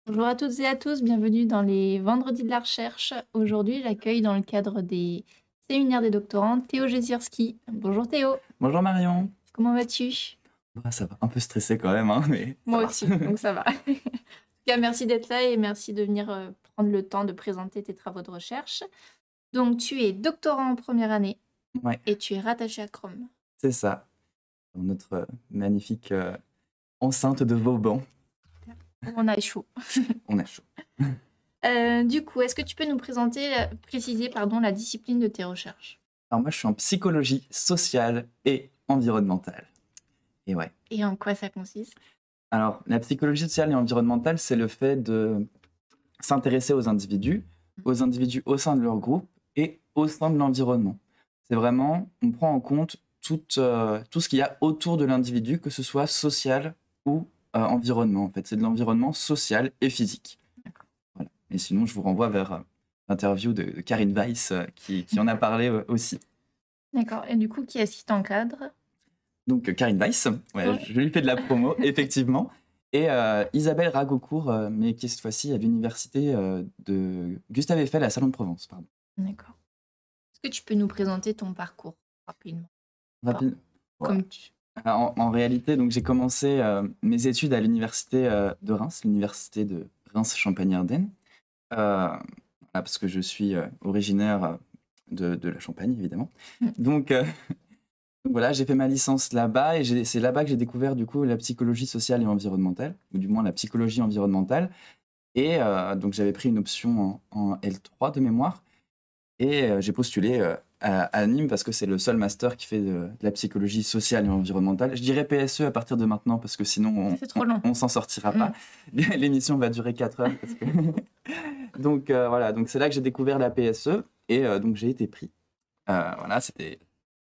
Bonjour à toutes et à tous, bienvenue dans les Vendredis de la recherche. Aujourd'hui, j'accueille dans le cadre des séminaires des doctorants Théo Jezierski. Bonjour Théo, Bonjour Marion. comment vas-tu? Bah, ça va un peu stressé quand même, hein, mais ça Moi va. aussi, donc ça va. En tout cas, merci d'être là et merci de venir prendre le temps de présenter tes travaux de recherche. Donc, tu es doctorant en première année Ouais, et tu es rattaché à Chrome. c'est ça. Dans notre magnifique enceinte de Vauban, On a chaud. on a chaud. Du coup, est-ce que tu peux nous préciser la discipline de tes recherches? Alors moi, je suis en psychologie sociale et environnementale. Et ouais. Et en quoi ça consiste? Alors, la psychologie sociale et environnementale, c'est le fait de s'intéresser aux individus au sein de leur groupe et au sein de l'environnement. C'est vraiment, on prend en compte tout ce qu'il y a autour de l'individu, que ce soit social ou environnement. En fait, c'est de l'environnement social et physique. D'accord. Voilà. Et sinon, je vous renvoie vers l'interview de Karine Weiss qui en a parlé aussi. D'accord. Et du coup, qui est-ce qui t'encadre? Donc, Karine Weiss, ouais, Ouais. je lui fais de la promo, effectivement. Et Isabelle Ragocourt, mais qui est cette fois-ci à l'université de Gustave Eiffel à Salon de Provence. Pardon. D'accord. Est-ce que tu peux nous présenter ton parcours rapidement? Rapide. Ouais. Comme tu... En réalité, donc j'ai commencé mes études à l'université de Reims, l'université de Reims-Champagne-Ardenne, voilà, parce que je suis originaire de la Champagne, évidemment. Mm. Donc, donc voilà, j'ai fait ma licence là-bas et c'est là-bas que j'ai découvert du coup la psychologie sociale et environnementale, ou du moins la psychologie environnementale. Et donc j'avais pris une option en L3 de mémoire et j'ai postulé à Nîmes parce que c'est le seul master qui fait de la psychologie sociale et environnementale. Je dirais PSE à partir de maintenant parce que sinon C'est trop long. on s'en sortira pas. L'émission va durer 4 heures. Parce que... donc voilà, donc c'est là que j'ai découvert la PSE et donc j'ai été pris. Voilà, c'était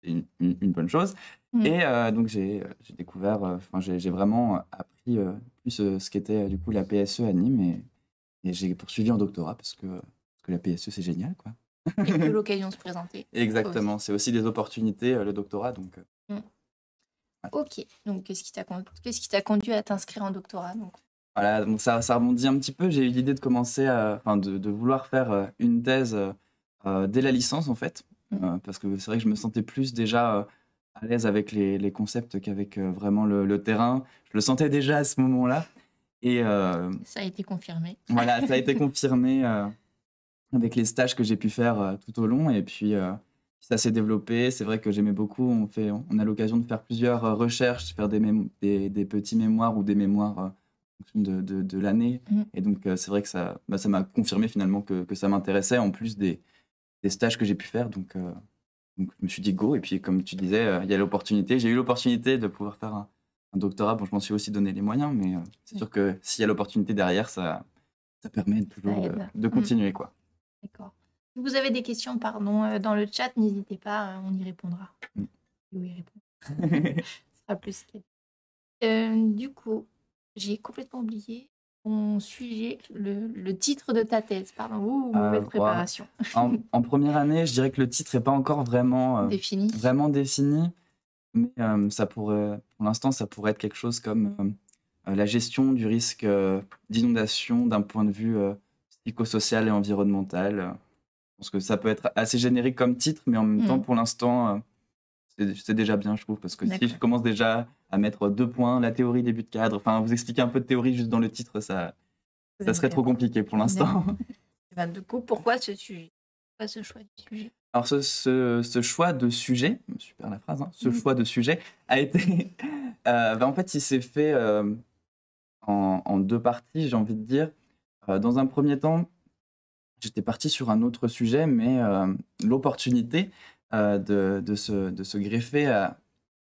une bonne chose. Et donc j'ai découvert, j'ai vraiment appris plus ce qu'était du coup la PSE à Nîmes et j'ai poursuivi en doctorat parce que la PSE c'est génial quoi. Et que l'occasion se présenter. Exactement, c'est aussi des opportunités le doctorat donc. Mm. Ouais. Ok, donc qu'est-ce qui t'a conduit à t'inscrire en doctorat donc? Voilà, donc ça rebondit un petit peu. J'ai eu l'idée de commencer, de vouloir faire une thèse dès la licence en fait, parce que c'est vrai que je me sentais plus déjà à l'aise avec les concepts qu'avec vraiment le terrain. Je le sentais déjà à ce moment-là. Et Ça a été confirmé. voilà, ça a été confirmé avec les stages que j'ai pu faire tout au long. Et puis ça s'est développé. C'est vrai que j'aimais beaucoup. On a l'occasion de faire plusieurs recherches, faire des petits mémoires ou des mémoires en fonction de l'année. Et donc c'est vrai que ça m'a confirmé finalement que ça m'intéressait en plus des stages que j'ai pu faire. Donc je me suis dit go. Et puis comme tu disais, il y a l'opportunité. J'ai eu l'opportunité de pouvoir faire un doctorat. Bon, je m'en suis aussi donné les moyens, mais c'est sûr que s'il y a l'opportunité derrière, ça permet toujours de continuer, quoi. D'accord. Si vous avez des questions, dans le chat, n'hésitez pas, on y répondra. On y répond. Ce sera plus clair. Du coup, j'ai complètement oublié ton sujet, le titre de ta thèse. Pardon, mauvaise préparation. En première année, je dirais que le titre n'est pas encore vraiment défini. Mais pour l'instant, ça pourrait être quelque chose comme la gestion du risque d'inondation d'un point de vue psychosocial et environnemental. Je pense que ça peut être assez générique comme titre, mais en même temps, pour l'instant, c'est déjà bien, je trouve, parce que si je commence déjà à mettre 2 points, la théorie, début de cadre, enfin, vous expliquer un peu de théorie juste dans le titre, ça serait trop compliqué pour l'instant. Du coup, pourquoi ce sujet? Pourquoi ce choix du sujet? Alors, ce choix de sujet, super la phrase, hein, ce choix de sujet a été. En fait, il s'est fait en 2 parties, j'ai envie de dire. Dans un premier temps, j'étais parti sur un autre sujet, mais l'opportunité de se greffer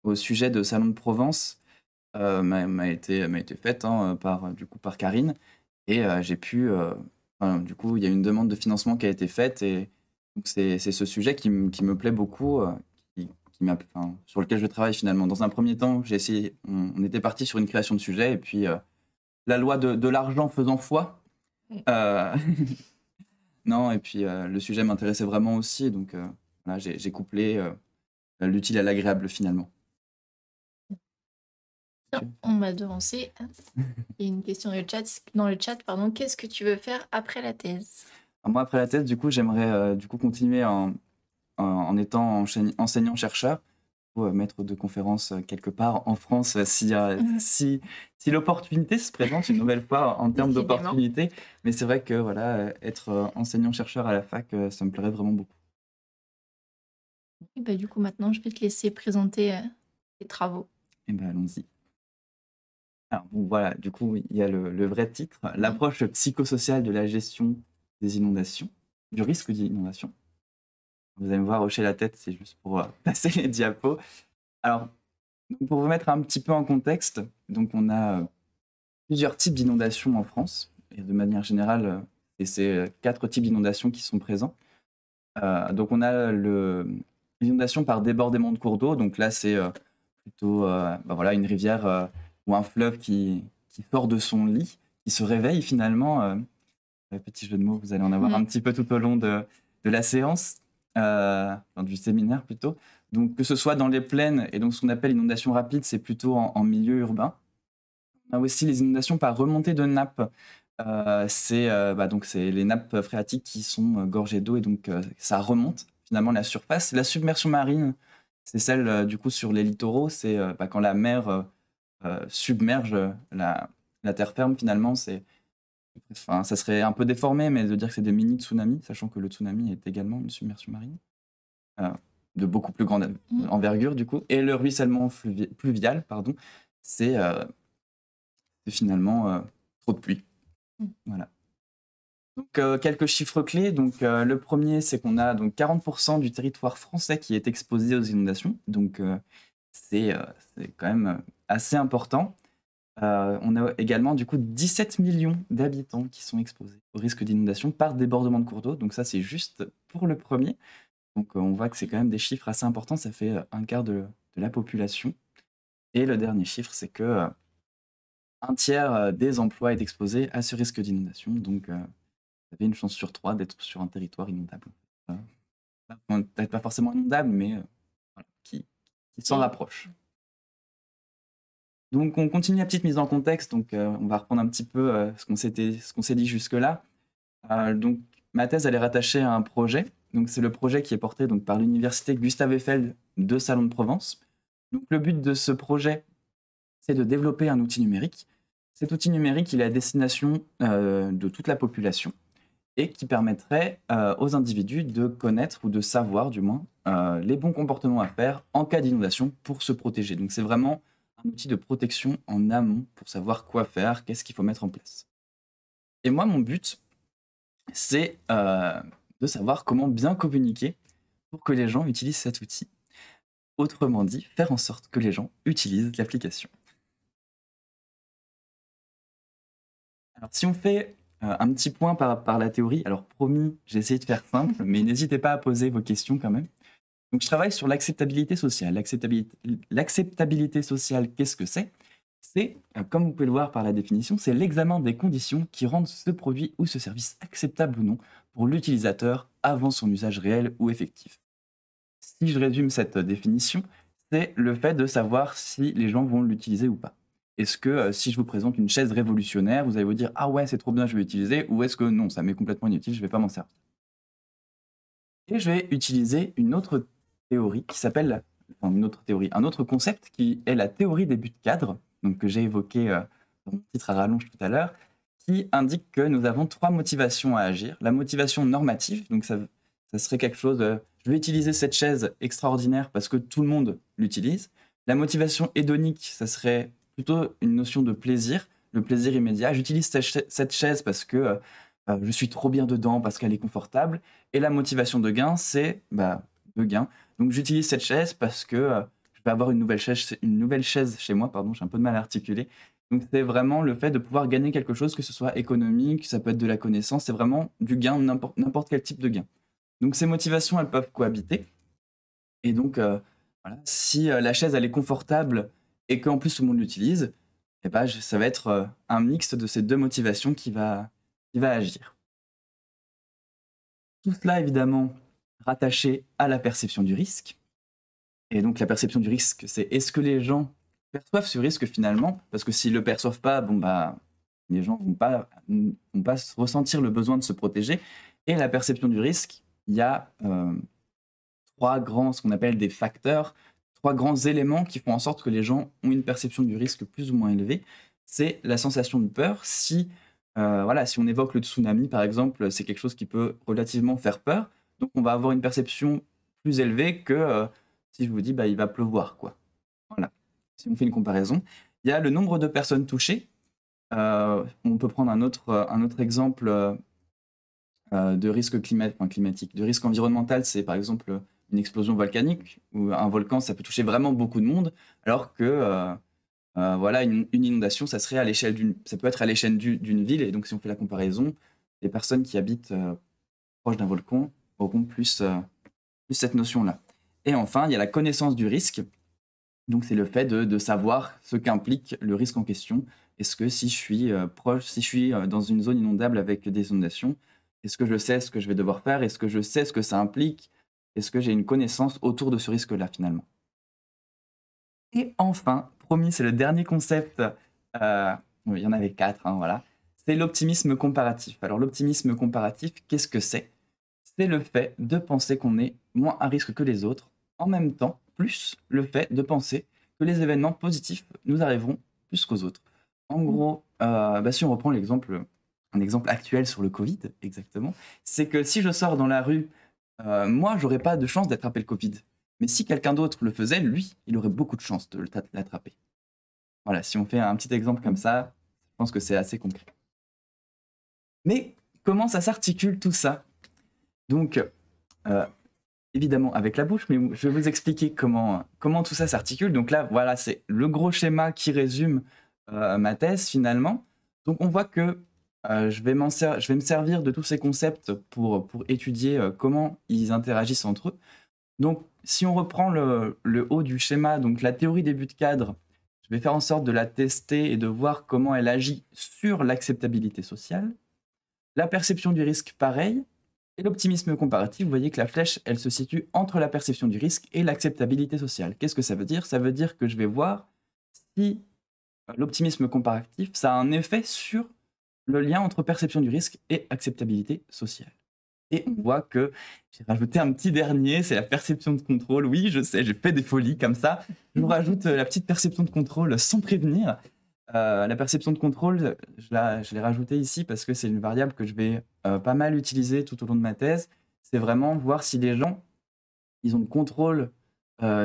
au sujet de Salon de Provence m'a été faite par Karine. Et j'ai pu. Du coup, il y a une demande de financement qui a été faite. Et donc, c'est ce sujet qui me plaît beaucoup, sur lequel je travaille finalement. Dans un premier temps, j'ai essayé. On était parti sur une création de sujet. Et puis, la loi de l'argent faisant foi. Non, et puis le sujet m'intéressait vraiment aussi, donc voilà, j'ai couplé l'utile à l'agréable finalement. Tiens, on m'a devancé. Il y a une question dans le chat, pardon. Qu'est-ce que tu veux faire après la thèse? Alors moi, après la thèse, du coup, j'aimerais du coup continuer en étant enseignant-chercheur, ou maître de conférence quelque part en France, si l'opportunité se présente une nouvelle fois en termes Décidément. d'opportunité. Mais c'est vrai que voilà, être enseignant-chercheur à la fac, ça me plairait vraiment beaucoup. Et bah, du coup, maintenant, je vais te laisser présenter tes travaux. Et ben allons-y. Alors bon, voilà, du coup, il y a le vrai titre, l'approche psychosociale de la gestion des inondations, du risque d'inondation. Vous allez me voir hocher la tête, c'est juste pour passer les diapos. Alors, pour vous mettre un petit peu en contexte, donc on a plusieurs types d'inondations en France, et de manière générale, et c'est 4 types d'inondations qui sont présents. Donc on a l'inondation par débordement de cours d'eau, donc là c'est plutôt voilà, une rivière ou un fleuve qui sort de son lit, qui se réveille finalement. Petit jeu de mots, vous allez en avoir un petit peu tout au long de la séance, du séminaire plutôt. Donc que ce soit dans les plaines, et donc ce qu'on appelle inondation rapide, c'est plutôt en milieu urbain. On a aussi les inondations par remontée de nappes. C'est les nappes phréatiques qui sont gorgées d'eau, et donc ça remonte finalement la surface. La submersion marine, c'est celle du coup sur les littoraux, c'est quand la mer submerge la terre ferme finalement. Ça serait un peu déformé, mais de dire que c'est des mini tsunamis, sachant que le tsunami est également une submersion marine de beaucoup plus grande envergure du coup. Et le ruissellement pluvial, pardon, c'est finalement trop de pluie. Voilà. Donc, quelques chiffres clés. Donc, le premier, c'est qu'on a donc 40% du territoire français qui est exposé aux inondations. Donc, c'est quand même assez important. On a également du coup 17 millions d'habitants qui sont exposés au risque d'inondation par débordement de cours d'eau. Donc ça, c'est juste pour le premier. Donc, on voit que c'est quand même des chiffres assez importants. Ça fait un quart de la population. Et le dernier chiffre, c'est que un tiers des emplois est exposé à ce risque d'inondation. Donc, vous avez une chance sur 3 d'être sur un territoire inondable. Peut-être pas forcément inondable, mais voilà, qui s'en rapproche. Donc, on continue la petite mise en contexte. Donc, on va reprendre un petit peu ce qu'on s'est dit jusque-là. Donc, ma thèse, elle est rattachée à un projet. Donc, c'est le projet qui est porté donc, par l'université Gustave Eiffel de Salon de Provence. Donc, le but de ce projet, c'est de développer un outil numérique. Cet outil numérique, il est à destination de toute la population et qui permettrait aux individus de connaître, ou de savoir du moins, les bons comportements à faire en cas d'inondation pour se protéger. Donc c'est vraiment un outil de protection en amont pour savoir quoi faire, qu'est-ce qu'il faut mettre en place. Et moi, mon but, c'est de savoir comment bien communiquer pour que les gens utilisent cet outil. Autrement dit, faire en sorte que les gens utilisent l'application. Alors si on fait un petit point par la théorie, alors promis, j'ai essayé de faire simple, mais n'hésitez pas à poser vos questions quand même. Donc, je travaille sur l'acceptabilité sociale. L'acceptabilité sociale, qu'est-ce que c'est? C'est, comme vous pouvez le voir par la définition, c'est l'examen des conditions qui rendent ce produit ou ce service acceptable ou non pour l'utilisateur avant son usage réel ou effectif. Si je résume cette définition, c'est le fait de savoir si les gens vont l'utiliser ou pas. Est-ce que si je vous présente une chaise révolutionnaire, vous allez vous dire « Ah ouais, c'est trop bien, je vais l'utiliser » ou est-ce que non, ça m'est complètement inutile, je ne vais pas m'en servir. Et je vais utiliser une autre théorie qui s'appelle, un autre concept qui est la théorie des buts cadres, donc que j'ai évoqué dans mon titre à rallonge tout à l'heure, qui indique que nous avons 3 motivations à agir. La motivation normative, donc ça serait quelque chose de je vais utiliser cette chaise extraordinaire parce que tout le monde l'utilise. La motivation hédonique, ça serait plutôt une notion de plaisir, le plaisir immédiat. J'utilise cette chaise parce que je suis trop bien dedans, parce qu'elle est confortable. Et la motivation de gain, c'est de gain. Donc j'utilise cette chaise parce que je vais avoir une nouvelle chaise chez moi, pardon, j'ai un peu de mal à articuler. Donc c'est vraiment le fait de pouvoir gagner quelque chose, que ce soit économique, ça peut être de la connaissance, c'est vraiment du gain, n'importe quel type de gain. Donc ces motivations, elles peuvent cohabiter. Et donc, voilà, si la chaise, elle est confortable et qu'en plus tout le monde l'utilise, eh ben, ça va être un mix de ces 2 motivations qui va agir. Tout cela, évidemment, rattaché à la perception du risque. Et donc, la perception du risque, c'est est-ce que les gens perçoivent ce risque finalement, parce que s'ils ne le perçoivent pas, bon, bah, les gens vont pas ressentir le besoin de se protéger. Et la perception du risque, il y a trois grands, ce qu'on appelle des facteurs, trois grands éléments qui font en sorte que les gens ont une perception du risque plus ou moins élevée. C'est la sensation de peur. Si on évoque le tsunami, par exemple, c'est quelque chose qui peut relativement faire peur. Donc, on va avoir une perception plus élevée que si je vous dis il va pleuvoir, quoi. Voilà. Si on fait une comparaison, il y a le nombre de personnes touchées. On peut prendre un autre exemple de risque climatique. De risque environnemental, c'est par exemple une explosion volcanique ou un volcan, ça peut toucher vraiment beaucoup de monde, alors que une inondation, ça peut être à l'échelle d'une ville. Et donc, si on fait la comparaison, les personnes qui habitent proche d'un volcan auront plus cette notion-là. Et enfin, il y a la connaissance du risque. Donc, c'est le fait de savoir ce qu'implique le risque en question. Est-ce que si je suis dans une zone inondable avec des inondations, est-ce que je sais ce que je vais devoir faire? Est-ce que je sais ce que ça implique? Est-ce que j'ai une connaissance autour de ce risque-là, finalement? Et enfin, promis, c'est le dernier concept. Il y en avait 4, hein, voilà. C'est l'optimisme comparatif. Alors, l'optimisme comparatif, qu'est-ce que c'est? C'est le fait de penser qu'on est moins à risque que les autres, en même temps, plus le fait de penser que les événements positifs nous arriveront plus qu'aux autres. En gros, si on reprend un exemple actuel sur le Covid, exactement, c'est que si je sors dans la rue, moi, j'aurais pas de chance d'attraper le Covid. Mais si quelqu'un d'autre le faisait, lui, il aurait beaucoup de chances de l'attraper. Voilà, si on fait un petit exemple comme ça, je pense que c'est assez concret. Mais comment ça s'articule tout ça? Donc, évidemment avec la bouche, mais je vais vous expliquer comment tout ça s'articule. Donc là, voilà, c'est le gros schéma qui résume ma thèse finalement. Donc on voit que je vais me servir de tous ces concepts pour étudier comment ils interagissent entre eux. Donc si on reprend le haut du schéma, donc la théorie des buts cadres, je vais faire en sorte de la tester et de voir comment elle agit sur l'acceptabilité sociale. La perception du risque, pareil. Et l'optimisme comparatif, vous voyez que la flèche, elle se situe entre la perception du risque et l'acceptabilité sociale. Qu'est-ce que ça veut dire? Ça veut dire que je vais voir si l'optimisme comparatif, ça a un effet sur le lien entre perception du risque et acceptabilité sociale. Et on voit que j'ai rajouté un petit dernier, c'est la perception de contrôle. Oui, je sais, j'ai fait des folies comme ça. Je vous rajoute la petite perception de contrôle sans prévenir. La perception de contrôle, je l'ai rajoutée ici parce que c'est une variable que je vais pas mal utiliser tout au long de ma thèse. C'est vraiment voir si les gens, ils ont le contrôle,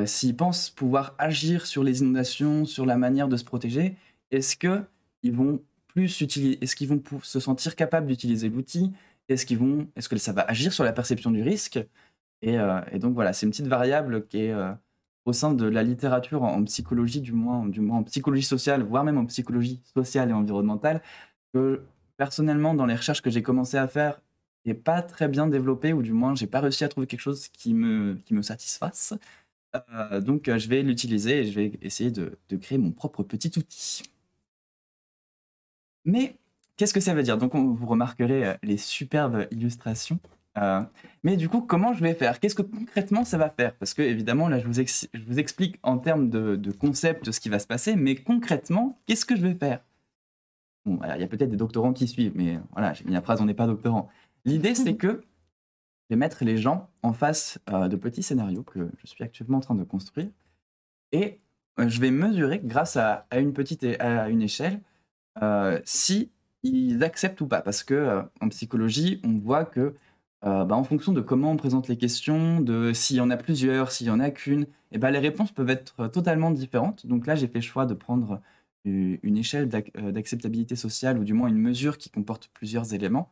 s'ils pensent pouvoir agir sur les inondations, sur la manière de se protéger. Est-ce qu'ils vont se sentir capables d'utiliser l'outil? Est-ce que ça va agir sur la perception du risque? Et donc voilà, c'est une petite variable qui est au sein de la littérature en psychologie, du moins en psychologie sociale, voire même en psychologie sociale et environnementale, que personnellement, dans les recherches que j'ai commencé à faire, n'est pas très bien développée, ou du moins, j'ai pas réussi à trouver quelque chose qui me satisfasse. Donc, je vais l'utiliser et je vais essayer de créer mon propre petit outil. Mais qu'est-ce que ça veut dire? Donc, vous remarquerez les superbes illustrations. Mais du coup, comment je vais faire? Qu'est-ce que concrètement ça va faire? Parce que évidemment, là, je vous explique en termes de concept ce qui va se passer, mais concrètement, qu'est-ce que je vais faire? Bon, alors, il y a peut-être des doctorants qui suivent, mais voilà, j'ai mis la phrase, on n'est pas doctorant. L'idée, c'est que je vais mettre les gens en face de petits scénarios que je suis actuellement en train de construire, et je vais mesurer, grâce à une échelle, si ils acceptent ou pas. Parce que en psychologie, on voit que en fonction de comment on présente les questions, de s'il y en a plusieurs, s'il y en a qu'une, et les réponses peuvent être totalement différentes. Donc là, j'ai fait le choix de prendre une échelle d'acceptabilité sociale, ou du moins une mesure qui comporte plusieurs éléments,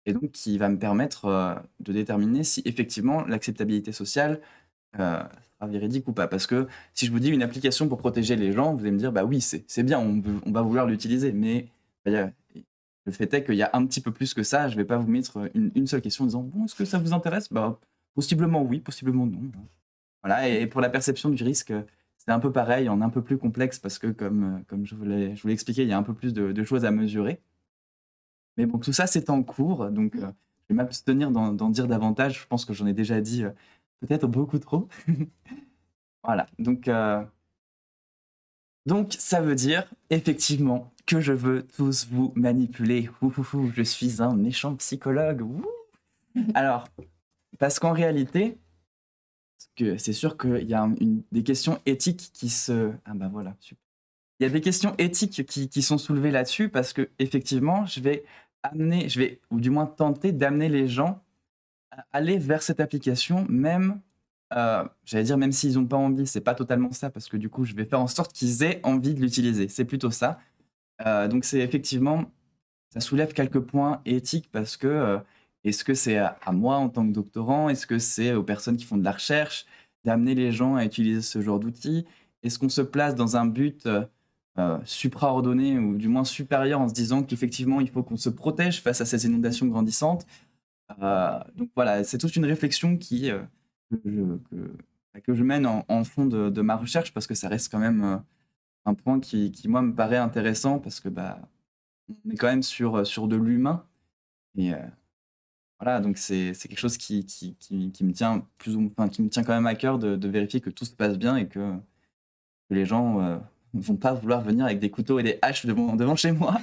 et donc qui va me permettre de déterminer si effectivement l'acceptabilité sociale sera véridique ou pas. Parce que si je vous dis une application pour protéger les gens, vous allez me dire, bah oui, c'est bien, on va vouloir l'utiliser, mais le fait est qu'il y a un petit peu plus que ça. Je ne vais pas vous mettre une seule question en disant, bon, est-ce que ça vous intéresse? Possiblement oui, possiblement non. Voilà, et pour la perception du risque, c'est un peu pareil, en un peu plus complexe, parce que comme je vous l'ai expliqué, il y a un peu plus de choses à mesurer. Mais bon, tout ça, c'est en cours, donc je vais m'abstenir d'en dire davantage. Je pense que j'en ai déjà dit peut-être beaucoup trop. Voilà, donc Donc, ça veut dire, effectivement, que je veux tous vous manipuler. Ouh, je suis un méchant psychologue. Ouh. Alors, parce qu'en réalité, c'est sûr qu'il y a des questions éthiques qui se... Ah bah voilà, super. Il y a des questions éthiques qui sont soulevées là-dessus parce que effectivement, ou du moins tenter d'amener les gens à aller vers cette application, même, j'allais dire même s'ils n'ont pas envie, c'est pas totalement ça parce que du coup, je vais faire en sorte qu'ils aient envie de l'utiliser. C'est plutôt ça. Donc c'est effectivement, ça soulève quelques points éthiques parce que est-ce que c'est à moi en tant que doctorant, est-ce que c'est aux personnes qui font de la recherche d'amener les gens à utiliser ce genre d'outils? Est-ce qu'on se place dans un but supraordonné ou du moins supérieur en se disant qu'effectivement il faut qu'on se protège face à ces inondations grandissantes? Donc voilà, c'est toute une réflexion que, je, que je mène en fond de ma recherche parce que ça reste quand même un point qui, moi, me paraît intéressant parce que bah, on est quand même sur de l'humain. Et voilà, donc c'est quelque chose qui me tient enfin, qui me tient quand même à cœur de vérifier que tout se passe bien et que les gens ne vont pas vouloir venir avec des couteaux et des haches devant chez moi.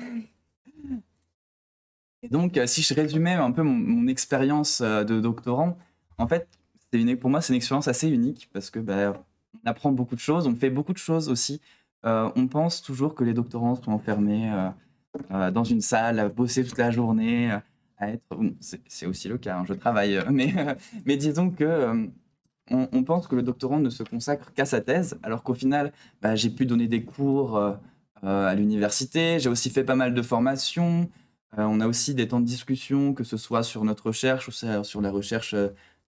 Et donc, si je résumais un peu mon expérience de doctorant, en fait, pour moi, c'est une expérience assez unique parce que bah, on apprend beaucoup de choses, on fait beaucoup de choses aussi. On pense toujours que les doctorants sont enfermés dans une salle, à bosser toute la journée, à être. Bon, c'est aussi le cas, hein, je travaille, mais disons que on pense que le doctorant ne se consacre qu'à sa thèse, alors qu'au final, bah, j'ai pu donner des cours à l'université, j'ai aussi fait pas mal de formations. On a aussi des temps de discussion, que ce soit sur notre recherche ou sur la recherche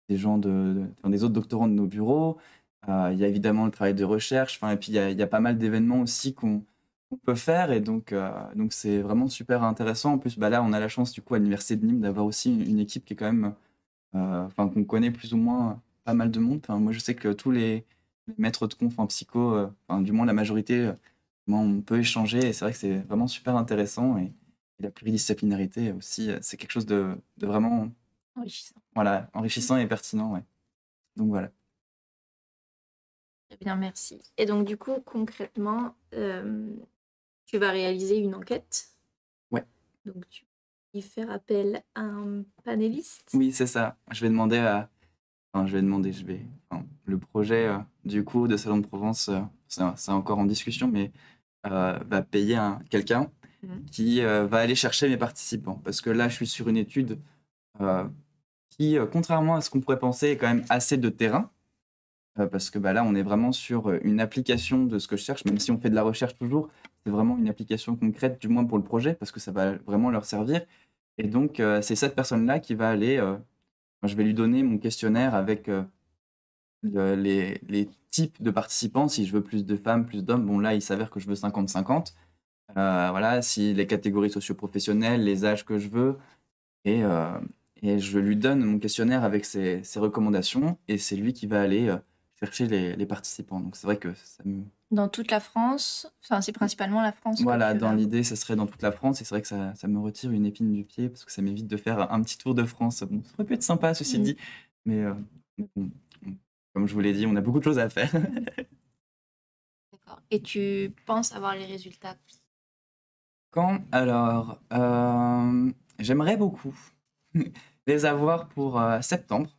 des gens enfin, des autres doctorants de nos bureaux. Il y a évidemment le travail de recherche, enfin, et puis il y a pas mal d'événements aussi qu'on peut faire, et donc c'est vraiment super intéressant. En plus, bah là, on a la chance du coup à l'université de Nîmes d'avoir aussi une équipe qui est quand même, enfin qu'on connaît plus ou moins pas mal de monde. Enfin, moi, je sais que tous les maîtres de conf en psycho, enfin, du moins la majorité, moi, on peut échanger, et c'est vrai que c'est vraiment super intéressant. Et la pluridisciplinarité aussi, c'est quelque chose de vraiment Enrichissant. voilà, enrichissant et pertinent. Ouais. Donc voilà. Très bien, merci. Et donc, du coup, concrètement, tu vas réaliser une enquête. Ouais. Donc, tu vas y faire appel à un panéliste. Oui, c'est ça. Je vais demander enfin, enfin, le projet du coup de Salon de Provence, c'est encore en discussion, mais va payer quelqu'un qui va aller chercher mes participants. Parce que là, je suis sur une étude euh, qui, contrairement à ce qu'on pourrait penser, est quand même assez de terrain. Parce que bah, là, on est vraiment sur une application de ce que je cherche, même si on fait de la recherche toujours, c'est vraiment une application concrète, du moins pour le projet, parce que ça va vraiment leur servir. Et donc, c'est cette personne-là qui va aller, je vais lui donner mon questionnaire avec les types de participants, si je veux plus de femmes, plus d'hommes. Bon, là, il s'avère que je veux 50-50. Voilà, si les catégories socio-professionnelles, les âges que je veux. Et, euh, et je lui donne mon questionnaire avec ses recommandations, et c'est lui qui va aller chercher les participants. Donc c'est vrai que ça me... Dans toute la France, enfin, c'est principalement la France que Voilà, tu dans vas. l'idée, ça serait dans toute la France, et c'est vrai que ça me retire une épine du pied, parce que ça m'évite de faire un petit tour de France. Bon, ça aurait pu être sympa, ceci dit, mais bon, comme je vous l'ai dit, on a beaucoup de choses à faire. D'accord. Et tu penses avoir les résultats? Quand? Alors, j'aimerais beaucoup les avoir pour septembre,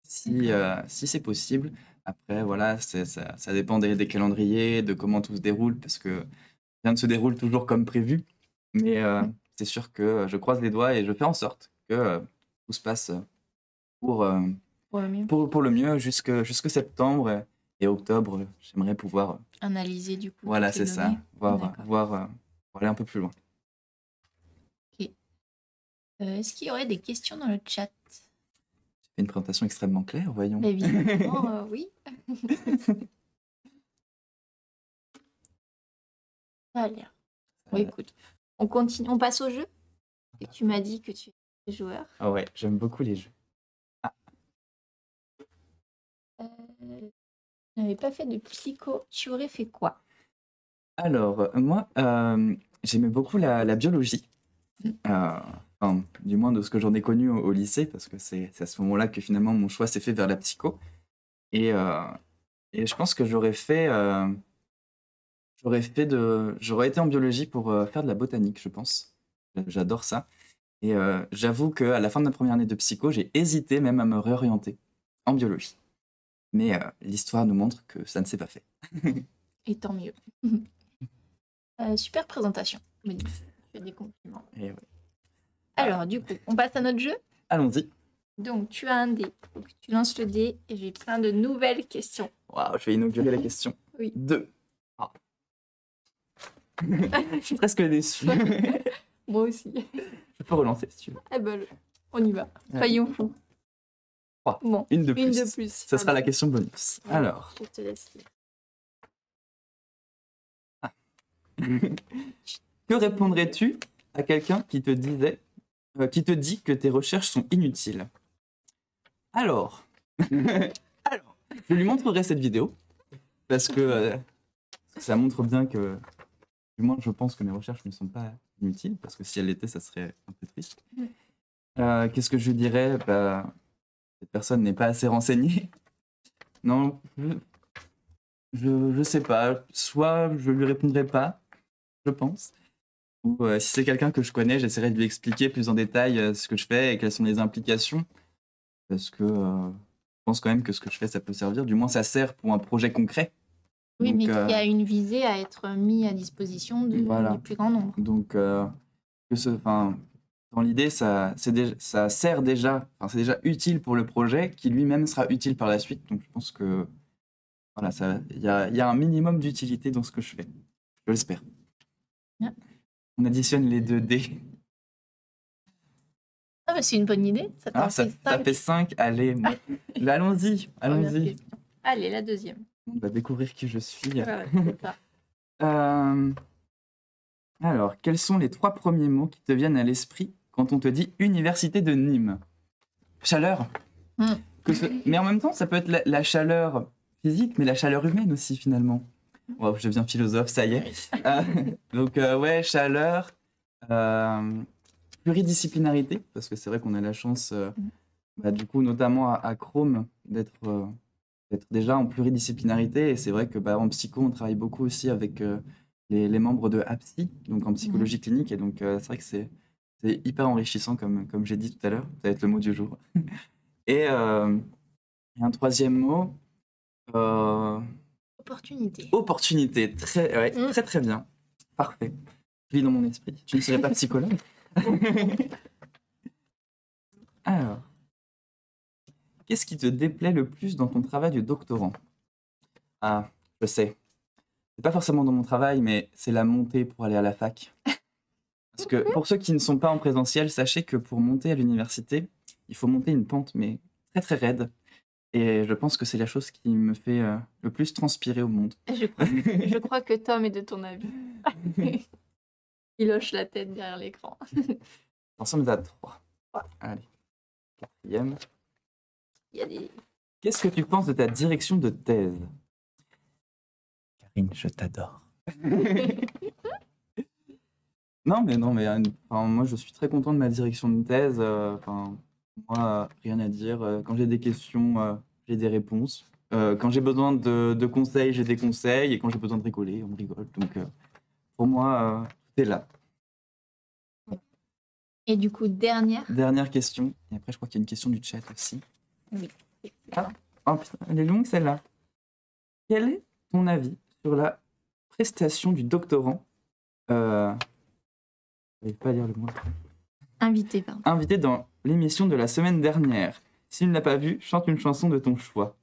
si c'est possible. Après, voilà, ça dépend des calendriers, de comment tout se déroule, parce que rien ne se déroule toujours comme prévu. Mais c'est sûr que je croise les doigts et je fais en sorte que tout se passe pour, euh, Pour le mieux. pour le mieux jusque septembre et octobre. J'aimerais pouvoir, Analyser du coup voilà, toutes les c'est ça, données. D'accord. voir aller un peu plus loin. Ok. Est-ce qu'il y aurait des questions dans le chat? Fait une présentation extrêmement claire, voyons. Bah, évidemment, oui. Ça a l'air. Bon, écoute, on continue, on passe au jeu. Et tu m'as dit que tu es joueur. Ah ouais, j'aime beaucoup les jeux. Tu n'avais pas fait de psycho. Tu aurais fait quoi? Alors, moi, j'aimais beaucoup la biologie. Enfin, du moins de ce que j'en ai connu au lycée, parce que c'est à ce moment-là que finalement mon choix s'est fait vers la psycho. Et, euh, et je pense que j'aurais été en biologie pour faire de la botanique, je pense. J'adore ça. Et j'avoue qu'à la fin de ma première année de psycho, j'ai hésité même à me réorienter en biologie. Mais l'histoire nous montre que ça ne s'est pas fait. Et tant mieux. Super présentation. Mais tu fais des compliments. Et ouais. Alors, du coup, on passe à notre jeu. Allons-y. Donc, tu as un dé. Donc, tu lances le dé et j'ai plein de nouvelles questions. Waouh, je vais inaugurer la question. Oui. 2. Ah. Je suis presque déçu. Moi aussi. Je peux relancer si tu veux. Eh ben, on y va. Soyons fous. 3. Bon, Une de plus. une de plus. Ça sera la question bonus. Ouais, Alors. je te laisse lire. Que répondrais-tu à quelqu'un qui te dit que tes recherches sont inutiles? Alors, je lui montrerai cette vidéo parce que ça montre bien que, du moins, je pense que mes recherches ne sont pas inutiles parce que si elles l'étaient, ça serait un peu triste. Qu'est-ce que je lui dirais? Cette personne n'est pas assez renseignée. Non, je sais pas. Soit je lui répondrai pas, je pense. Ou si c'est quelqu'un que je connais, j'essaierai de lui expliquer plus en détail ce que je fais et quelles sont les implications. Parce que je pense quand même que ce que je fais, ça peut servir. Du moins, ça sert pour un projet concret. Oui, Donc, mais qui a une visée à être mis à disposition du plus grand nombre. Donc, dans l'idée, ça sert déjà, c'est déjà utile pour le projet, qui lui-même sera utile par la suite. Donc, je pense que voilà, il y a un minimum d'utilité dans ce que je fais. Je l'espère. Yeah. On additionne les 2 dés. Ah, bah, c'est une bonne idée. Ça fait 5. Allez, allons-y. Allez, la deuxième. On va découvrir qui je suis. Voilà, c'est ça. Alors, quels sont les 3 premiers mots qui te viennent à l'esprit quand on te dit Université de Nîmes? Chaleur. Mais en même temps, ça peut être la chaleur physique, mais la chaleur humaine aussi, finalement. Wow, je deviens philosophe, ça y est. Donc, ouais, chaleur. Pluridisciplinarité, parce que c'est vrai qu'on a la chance, du coup, notamment à Chrome, d'être déjà en pluridisciplinarité. Et c'est vrai que en psycho, on travaille beaucoup aussi avec les membres de APSI, donc en psychologie clinique. Et donc, c'est vrai que c'est hyper enrichissant, comme j'ai dit tout à l'heure. Ça va être le mot du jour. Et un 3e mot. Opportunité. Opportunité. Très, très bien. Parfait. Je vis dans mon esprit. Tu ne serais pas psychologue? Alors, qu'est-ce qui te déplaît le plus dans ton travail de doctorant? Ah, je sais. C'est pas forcément dans mon travail, mais c'est la montée pour aller à la fac. Parce que pour ceux qui ne sont pas en présentiel, sachez que pour monter à l'université, il faut monter une pente, mais très très raide. Et je pense que c'est la chose qui me fait le plus transpirer au monde. Je crois que Tom est de ton avis. Il hoche la tête derrière l'écran. Nous sommes à 3. Allez, 4e. Qu'est-ce que tu penses de ta direction de thèse? Karine, je t'adore. Non, mais moi, je suis très content de ma direction de thèse. Moi, rien à dire. Quand j'ai des questions, j'ai des réponses. Quand j'ai besoin de conseils, j'ai des conseils. Et quand j'ai besoin de rigoler, on rigole. Donc, pour moi, tout est là. Et du coup, dernière question. Et après, je crois qu'il y a une question du chat aussi. Oui. Oh putain, elle est longue celle-là. Quel est ton avis sur la prestation du doctorant je n'arrive pas à lire le mot. Invité dans l'émission de la semaine dernière. S'il ne l'a pas vu, chante une chanson de ton choix.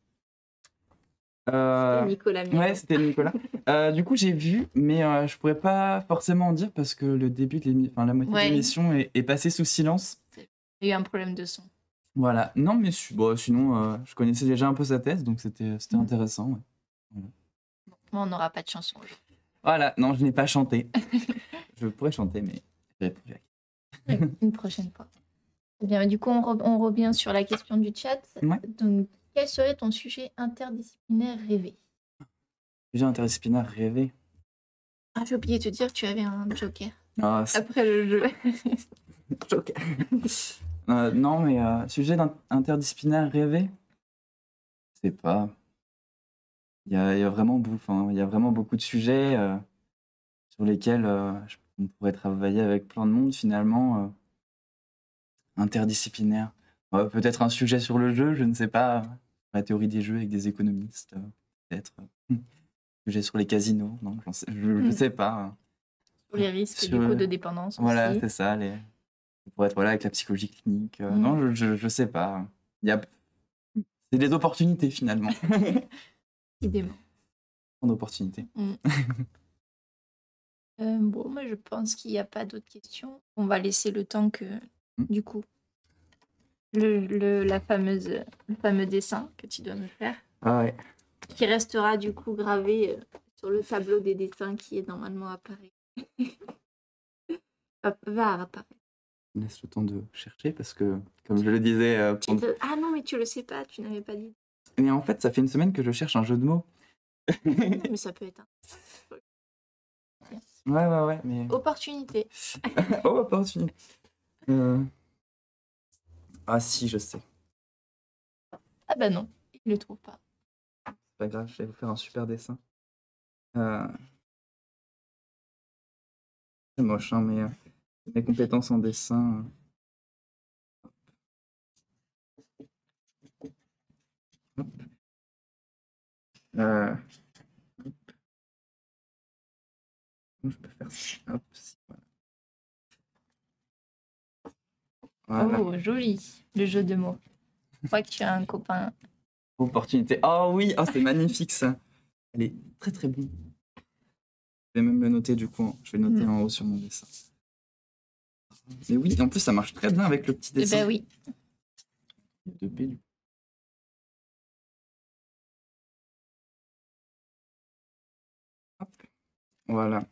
C'était Nicolas. Ouais, c'était Nicolas. Du coup, j'ai vu, mais je pourrais pas forcément en dire parce que le début de la moitié de l'émission est passé sous silence. Il y a eu un problème de son. Voilà. Non, mais sinon, je connaissais déjà un peu sa thèse, donc c'était intéressant. Ouais. Voilà. Bon, on n'aura pas de chanson. Voilà. Non, je n'ai pas chanté. Je pourrais chanter, mais j'ai répondu à une prochaine fois. Bien, du coup, on revient sur la question du chat. Ouais. Donc, quel serait ton sujet interdisciplinaire rêvé? Sujet interdisciplinaire rêvé? Ah, j'ai oublié de te dire que tu avais un joker. Après le jeu. Joker. Non, mais sujet interdisciplinaire rêvé? Je sais pas. Il y a vraiment beaucoup de sujets. sur lesquels on pourrait travailler avec plein de monde finalement, interdisciplinaire. Peut-être un sujet sur le jeu, je ne sais pas, la théorie des jeux avec des économistes, peut-être. Sujet sur les casinos, non, je sais pas. Sur les risques Sur- du coup de dépendance Voilà, aussi. c'est ça. Ça pourrait être voilà, avec la psychologie clinique. Non, je sais pas. C'est des opportunités finalement. Idéalement. D'opportunités. Bon, moi je pense qu'il n'y a pas d'autres questions. On va laisser le temps que, du coup, le fameux dessin que tu dois me faire, Ah ouais. qui restera du coup gravé sur le tableau des dessins qui est normalement apparu. Va apparaître. On laisse le temps de chercher parce que, comme je le disais... Ah non, mais tu le sais pas, tu n'avais pas dit. Mais en fait, ça fait une semaine que je cherche un jeu de mots. Non, mais ça peut être Ouais, mais... opportunité. Oh, opportunité. Ah si, je sais. Ah bah non, il le trouve pas. C'est pas grave, je vais vous faire un super dessin. C'est moche, hein, mais mes compétences en dessin... Hop. Comment je peux faire ça? Hop, si, voilà. Oh, joli, le jeu de mots. Je crois que tu as un copain. Opportunité. Oh oui, oh, c'est magnifique ça. Elle est très très bonne. Je vais même le noter du coup. Je vais le noter en haut sur mon dessin. Mais oui, en plus ça marche très bien avec le petit dessin. Ben oui. De B, du coup. Hop. Voilà.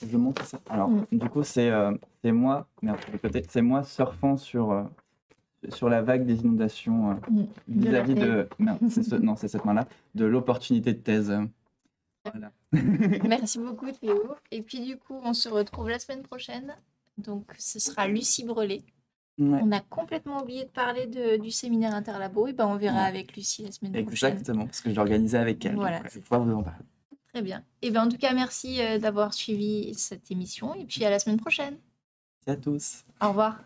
Je montre ça. Alors, du coup, c'est moi, merde, de côté, c'est moi surfant sur la vague des inondations vis-à-vis de. Merde, c'est cette main-là, de l'opportunité de thèse. Voilà. Merci beaucoup Théo. Et puis du coup, on se retrouve la semaine prochaine. Donc ce sera Lucie Brelet. Ouais. On a complètement oublié de parler du séminaire Interlabo. Et ben on verra avec Lucie la semaine prochaine. Exactement, parce que je l'ai organisé avec elle. Voilà. Donc, je vais pouvoir vous en parler. Très bien. Et ben en tout cas, merci d'avoir suivi cette émission. Et puis à la semaine prochaine. Merci à tous. Au revoir.